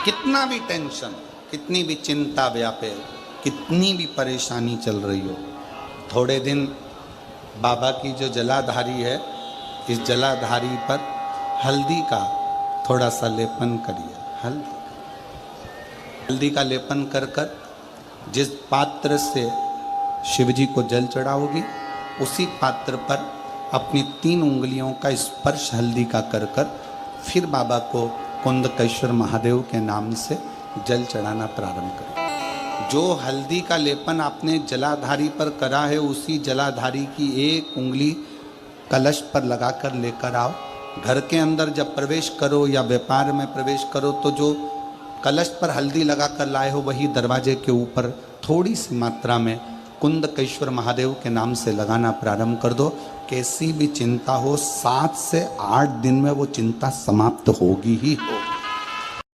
कितना भी टेंशन, कितनी भी चिंता व्यापे, कितनी भी परेशानी चल रही हो, थोड़े दिन बाबा की जो जलाधारी है, इस जलाधारी पर हल्दी का थोड़ा सा लेपन करिए। हल्दी का लेपन कर कर जिस पात्र से शिवजी को जल चढ़ाओगी, उसी पात्र पर अपनी 3 उंगलियों का स्पर्श हल्दी का कर कर फिर बाबा को कुंदकेश्वर महादेव के नाम से जल चढ़ाना प्रारंभ करें। जो हल्दी का लेपन आपने जलाधारी पर करा है, उसी जलाधारी की 1 उंगली कलश पर लगाकर लेकर आओ। घर के अंदर जब प्रवेश करो या व्यापार में प्रवेश करो, तो जो कलश पर हल्दी लगाकर लाए हो, वही दरवाजे के ऊपर थोड़ी सी मात्रा में कुंदकेश्वर महादेव के नाम से लगाना प्रारंभ कर दो। कैसी भी चिंता हो, 7 से 8 दिन में वो चिंता समाप्त होगी ही होगी।